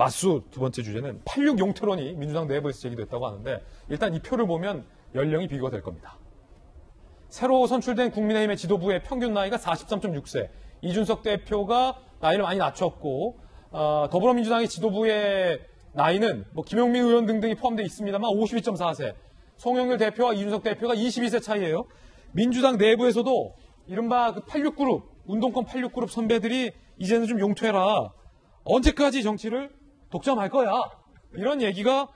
맞수 두 번째 주제는 86 용태론이 민주당 내부에서 제기됐다고 하는데 일단 이 표를 보면 연령이 비교가 될 겁니다. 새로 선출된 국민의힘의 지도부의 평균 나이가 43.6세. 이준석 대표가 나이를 많이 낮췄고 더불어민주당의 지도부의 나이는 뭐 김용민 의원 등등이 포함되어 있습니다만 52.4세. 송영길 대표와 이준석 대표가 22세 차이예요. 민주당 내부에서도 이른바 그 86그룹, 운동권 86그룹 선배들이 이제는 좀 용퇴해라. 언제까지 정치를 독점할 거야. 이런 얘기가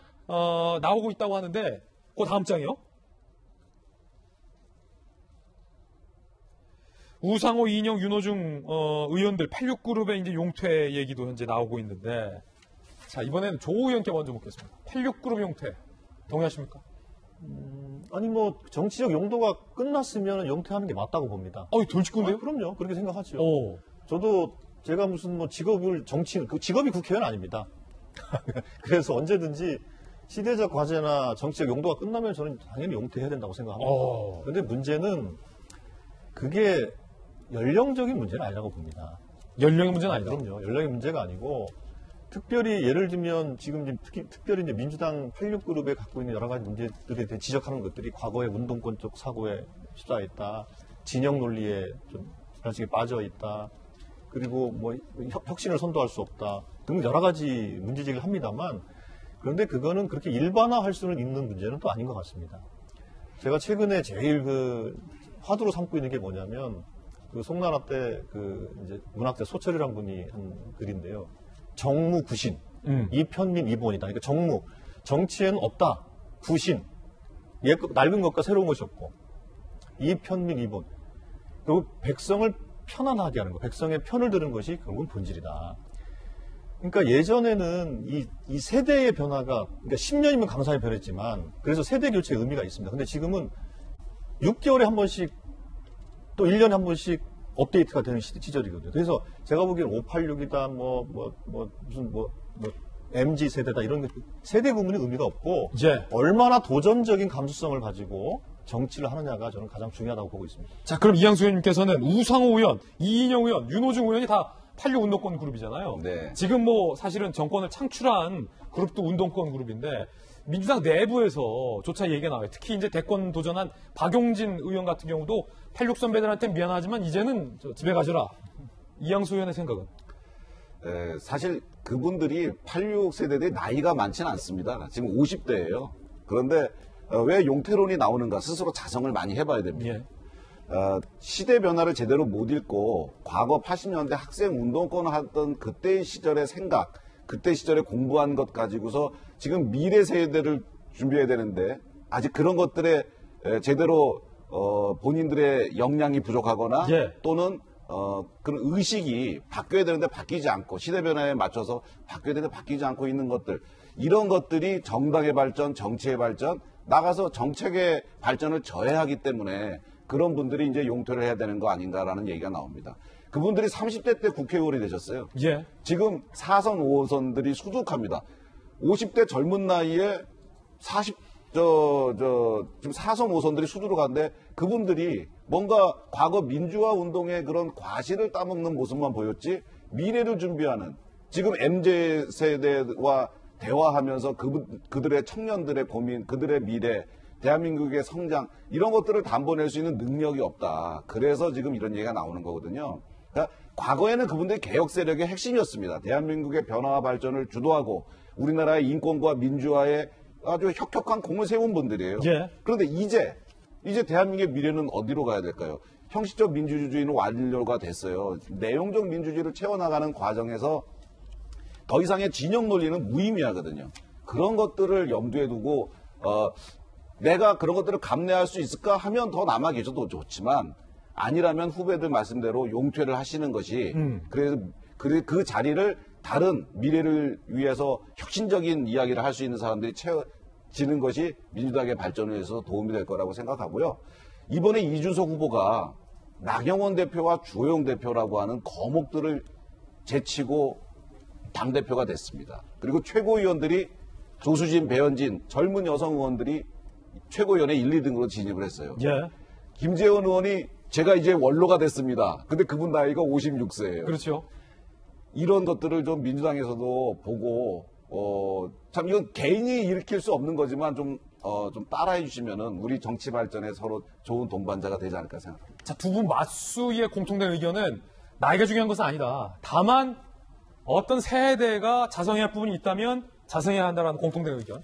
나오고 있다고 하는데 그 다음 장이요. 우상호, 이인영, 윤호중 의원들 86그룹의 이제 용퇴 얘기도 현재 나오고 있는데 자 이번에는 조 의원께 먼저 묻겠습니다. 86그룹 용퇴 동의하십니까? 아니 뭐 정치적 용도가 끝났으면 용퇴하는 게 맞다고 봅니다. 돌직구인데요? 그럼요. 그렇게 생각하죠. 오. 저도 제가 무슨 뭐 직업이 국회의원 아닙니다. 그래서 언제든지 시대적 과제나 정치적 용도가 끝나면 저는 당연히 용퇴해야 된다고 생각합니다. 그런데 문제는 그게 연령적인 문제는 아니라고 봅니다. 연령의 문제는 아니다. 그럼요. 연령의 문제가 아니고 특별히 예를 들면 지금 특별히 이제 민주당 86그룹에 갖고 있는 여러 가지 문제들에 대해 지적하는 것들이 과거의 운동권적 사고에 휩싸였다. 진영 논리에 좀 지나치게 빠져 있다. 그리고 뭐 혁신을 선도할 수 없다. 등 여러 가지 문제제기를 합니다만 그런데 그거는 그렇게 일반화할 수는 있는 문제는 또 아닌 것 같습니다. 제가 최근에 제일 화두로 삼고 있는 게 뭐냐면 그 송나라 때 이제 문학자 소철이란 분이 한 글인데요. 정무 구신, 이편민 이본이다. 그러니까 정무, 정치에는 없다. 구신, 낡은 것과 새로운 것이 없고 이편민 이본. 그리고 백성을 편안하게 하는 거, 백성의 편을 드는 것이 결국은 본질이다. 그러니까 예전에는 이 세대의 변화가, 그러니까 10년이면 강산이 변했지만, 그래서 세대 교체의 의미가 있습니다. 근데 지금은 6개월에 한 번씩, 또 1년에 한 번씩 업데이트가 되는 시절이거든요. 그래서 제가 보기엔 586이다, 무슨 MZ 세대다, 이런 게 세대 구분이 의미가 없고, 얼마나 도전적인 감수성을 가지고 정치를 하느냐가 저는 가장 중요하다고 보고 있습니다. 자, 그럼 이양수 의원님께서는 우상호 의원, 이인영 의원, 윤호중 의원이 다 86 운동권 그룹이잖아요. 네. 지금 뭐 사실은 정권을 창출한 그룹도 운동권 그룹인데 민주당 내부에서조차 얘기가 나와요. 특히 이제 대권 도전한 박용진 의원 같은 경우도 86 선배들한테 미안하지만 이제는 집에 가셔라. 이양수 의원의 생각은? 사실 그분들이 86 세대들이 나이가 많지는 않습니다. 지금 50대예요. 그런데 왜 용태론이 나오는가 스스로 자성을 많이 해봐야 됩니다. 예. 시대 변화를 제대로 못 읽고 과거 80년대 학생 운동권을 하던 그때의 시절의 생각, 그때 시절에 공부한 것 가지고서 지금 미래 세대를 준비해야 되는데 아직 그런 것들에 제대로 본인들의 역량이 부족하거나 또는 그런 의식이 바뀌어야 되는데 바뀌지 않고 시대 변화에 맞춰서 바뀌어야 되는데 바뀌지 않고 있는 것들, 이런 것들이 정당의 발전, 정치의 발전, 나가서 정책의 발전을 저해하기 때문에 그런 분들이 이제 용퇴를 해야 되는 거 아닌가라는 얘기가 나옵니다. 그분들이 30대 때 국회의원이 되셨어요. 지금 4선, 5선들이 수두룩합니다. 50대 젊은 나이에 지금 4선, 5선들이 수두룩한데 그분들이 뭔가 과거 민주화 운동의 그런 과실을 따먹는 모습만 보였지 미래를 준비하는, 지금 MZ 세대와 대화하면서 그들의 청년들의 고민, 그들의 미래, 대한민국의 성장, 이런 것들을 담보낼 수 있는 능력이 없다. 그래서 지금 이런 얘기가 나오는 거거든요. 그러니까 과거에는 그분들이 개혁 세력의 핵심이었습니다. 대한민국의 변화와 발전을 주도하고 우리나라의 인권과 민주화에 아주 혁혁한 공을 세운 분들이에요. 그런데 이제 대한민국의 미래는 어디로 가야 될까요? 형식적 민주주의는 완료가 됐어요. 내용적 민주주의를 채워나가는 과정에서 더 이상의 진영 논리는 무의미하거든요. 그런 것들을 염두에 두고 내가 그런 것들을 감내할 수 있을까 하면 더 남아 계셔도 좋지만 아니라면 후배들 말씀대로 용퇴를 하시는 것이 그래서 그 자리를 다른 미래를 위해서 혁신적인 이야기를 할 수 있는 사람들이 채워지는 것이 민주당의 발전을 위해서 도움이 될 거라고 생각하고요. 이번에 이준석 후보가 나경원 대표와 주호영 대표라고 하는 거목들을 제치고 당대표가 됐습니다. 그리고 최고위원들이 조수진, 배현진, 젊은 여성 의원들이 최고위원회 1, 2등으로 진입을 했어요. 김재원 의원이 제가 이제 원로가 됐습니다. 근데 그분 나이가 56세예요. 그렇죠. 이런 것들을 좀 민주당에서도 보고 참 이건 개인이 일으킬 수 없는 거지만 좀 따라해 주시면은 우리 정치 발전에 서로 좋은 동반자가 되지 않을까 생각합니다. 자, 두 분 맞수의 공통된 의견은 나이가 중요한 것은 아니다. 다만 어떤 세대가 자성해야 할 부분이 있다면 자성해야 한다는 공통된 의견.